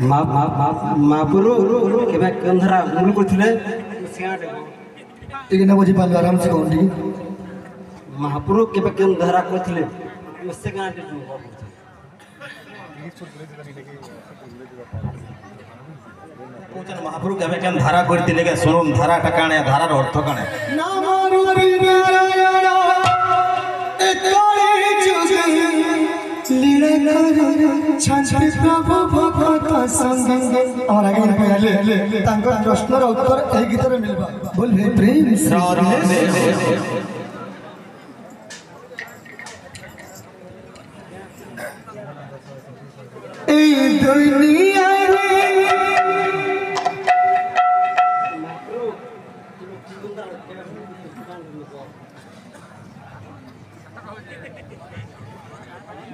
महापुरु केबे कंधरा मूल करथिले सियाडे ठीक न बुझी पाल आराम से कोंडी महापुरु केबे कंधरा करथिले से गांडे कोचन महापुरु केबे कन धारा करथिले के सुनुम धारा टकाणे धारार अर्थ काणे नामारु नारायण एकाले जुगे लीला कर शांति प्रभु भगत संग और आगे ले तांकर प्रश्नर उत्तर ए गीत रे मिलबा बोल हे प्रेम राधे ए दुनिया रे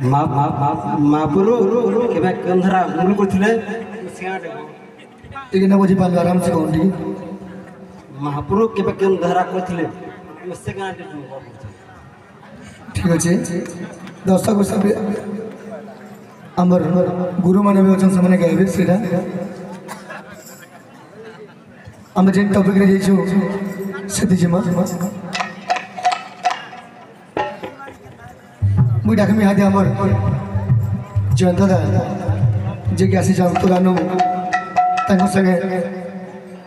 महापुरु केबे कंधरा मूल करथिले सियाडे ठीक न बुझी पाल आराम से कोंडी महापुरु केबे कंधरा करथिले से गांडे ठीक अछि दर्शक सब हमर गुरु माने भी अछन सामने गाइबे सीधा हम जेन टॉपिक रे जेछु सती जमा मुई डाकमी हादे हमर जयंत दा जे कि आसी जाम तुरानो तांको संगे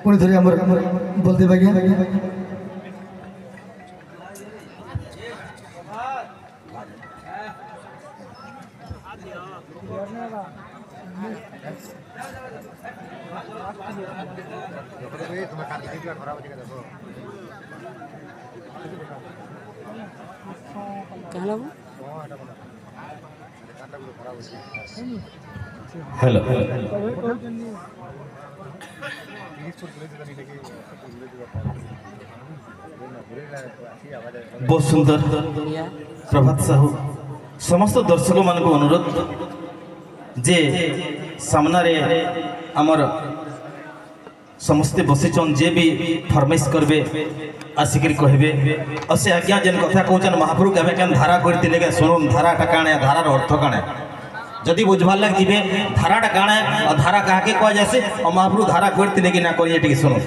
पुणी धरे हमर बोल दे बागिया हेलो बहुत सुंदर प्रभात साहू समस्त दर्शक मान को अनुरोध जे सामना रे आमर समस्ते बसीचन जे भी फरमाइश करबे आसिक कहबे असे आज्ञा जेन कथा कहचन महाप्रभु केबे केन धारा करथिले के सुनुन धारा टकाणे धारार अर्थ काणे जदि बुझबार लग जीवे धाराटा काणे और धारा काके कह जैसे और महाप्रभु धारा करथिले कि ना करिए टिके सुनो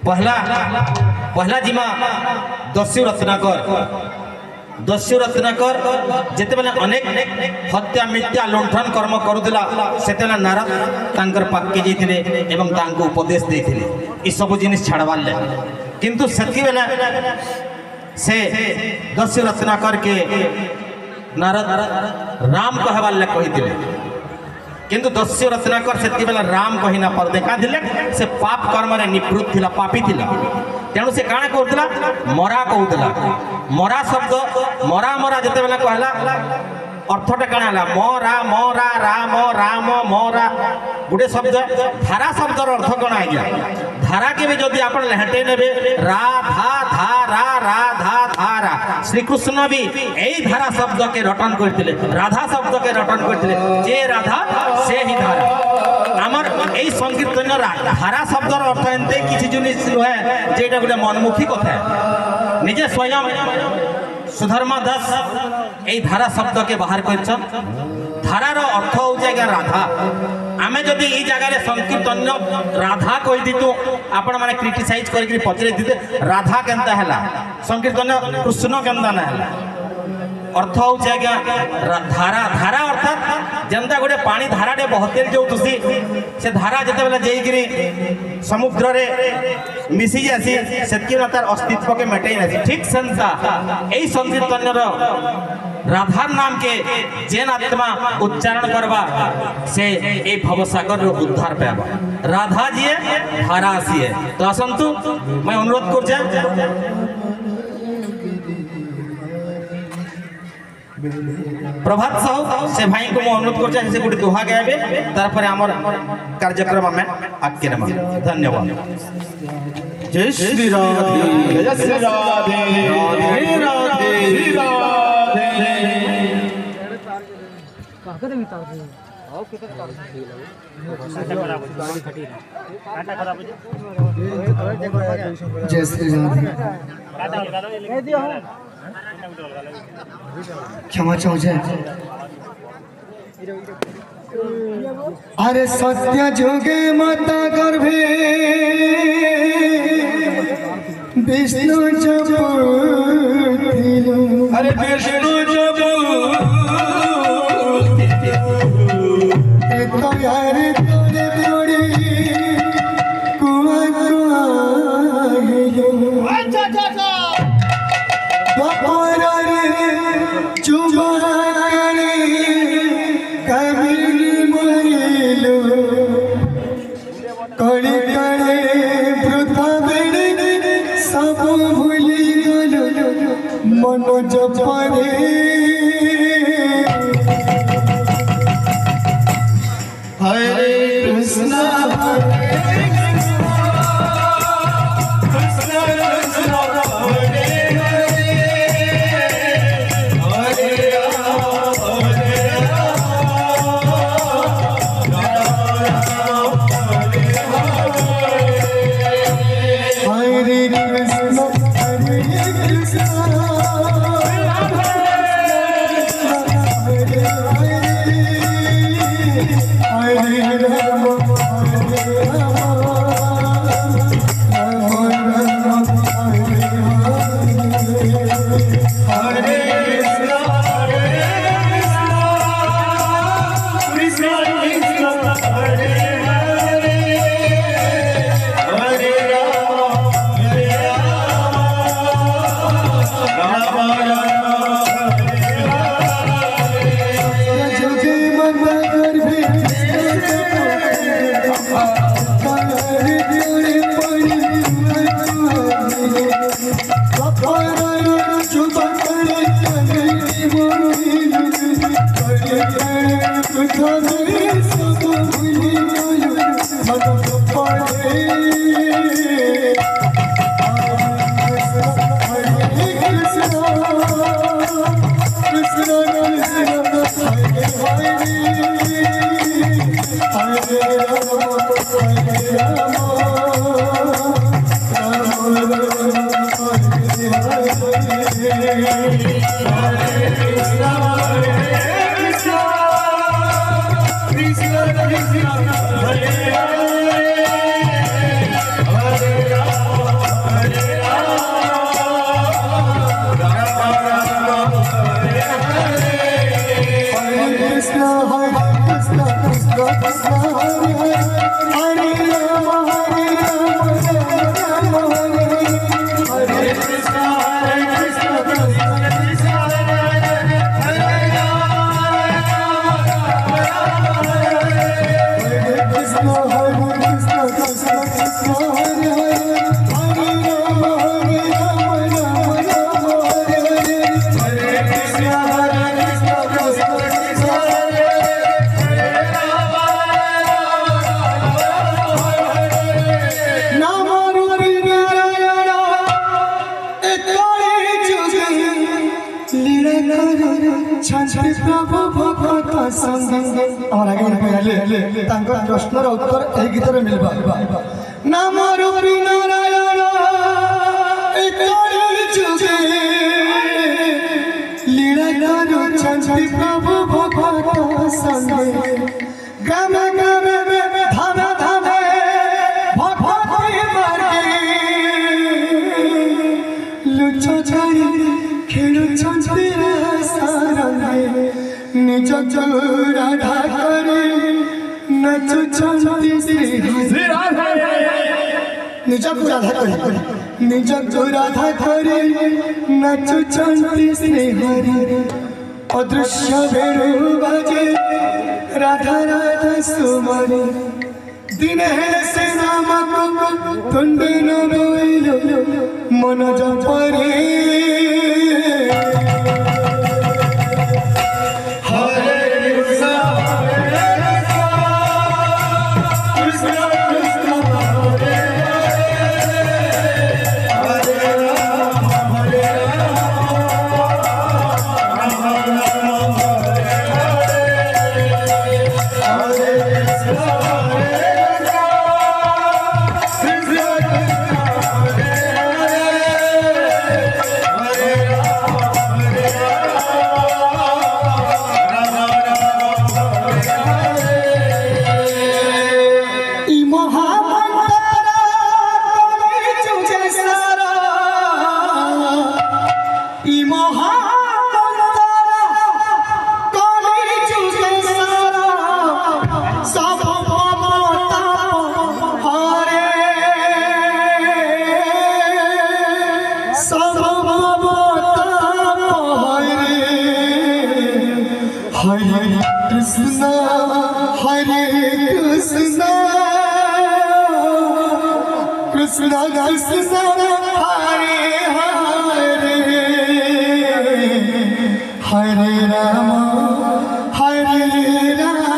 पहला जिमा दस्यु रत्नाकर जेते बेले अनेक हत्या मिथ्या लुंठन कर्म करुला सेते नारद तांकर पाके जेथिले एवं तांको उपदेश देथिले ई सब जिनिस छाड़बार ले किंतु सेति बेले से दस्यु रत्नाकर के नारद राम कहबार ले कहिथिले किंतु दस्यु रत्नाकर सेति बेले राम कहि ना पर देखा दिले से पाप कर्म रे निवृत्त थिला पापी थिला तेणु से काना कहउतला मरा कहउतला मरा शब्द मरा मरा जते बेले कहला अर्थटा काना हला मरा मरा राम राम मरा गुटे शब्द धारा शब्दर अर्थ कोन आ गया धारा के भी जदि आपण हटे नेबे राधा धारा राधा धारा श्री कृष्ण भी एई धारा शब्द के रटन करथिले राधा शब्द के रटन करथिले जे राधा से ही धारा आमर एई संकीर्तन धारा शब्दर अर्थ एंते किछि जिनिस नहे जेटा गुटे मनमुखी कथा निजे स्वयं सुधर्मा दास एई धारा शब्द के बाहर करछन धारार अर्थ हो जाएगा राधा आमे जदि ई जगह रे संकीर्तन राधा कहि दितु आपण माने क्रिटिसाइज करि पचरे दिते राधा केनता हला संकीर्तन कृष्ण केनता ना हला अर्थ हो जाएगा धारा धारा अर्थात जनता गोटे पानी धारा रे बहतेल जो तुसी से धारा जते बेला जेइगिरी समुद्र रे मिसी जासी सेतकी ना तार अस्तित्व के मेटै ना ठीक संता एई संकीर्तन रो राधार नाम के जेन आत्मा उच्चारण करवा से ए भवसागर रो उद्धार पाबा राधा जी धारा सी है तो असंतु मैं अनुरोध कर जा प्रभात साहू से भाई को मैं अनुरोध कर से गोटे दोहा गाइबे तार पर हमर कार्यक्रम में आगे नमा धन्यवाद जय श्री राधे जय श्री राधे राधे राधे राधे जय श्री राधे क्षमा चाहूँ अरे सत्य जोगे माता गर्भे विष्णु जब अरे विष्णु जब तो यार तोड़े तोड़े कुआ कुआ बाबा रे चुबा करे कभी महिलो कड़े कड़े वृथा बेड़े सब भूली गलो मनो जपरे हरे कृष्ण हरे कृष्ण कृष्ण हरे हरे प्रश्नर उत्तर ए गीत मिलवा नाम रूपी नारायण लीला प्रभु भगवत संगे ग्राम ग्राम धाम धाम भगवती मार्गे लुच छाड़ी खेलु सारंगे निज राधा करे निजको राधा करे निजको राधा करे नाचुचंती श्री हरि अदृश्य वेणु बाजे राधा राधा सुमरि दिन से नाम तुंड नो मन जपरे कृष्ण हरे कृष्ण कृष्ण कृष्ण हरे हरे हरे राम राम राम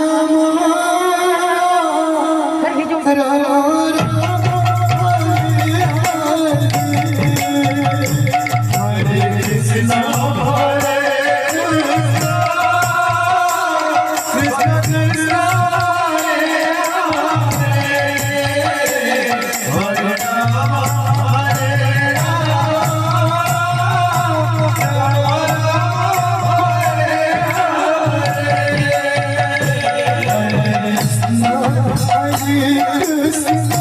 Hare Krishna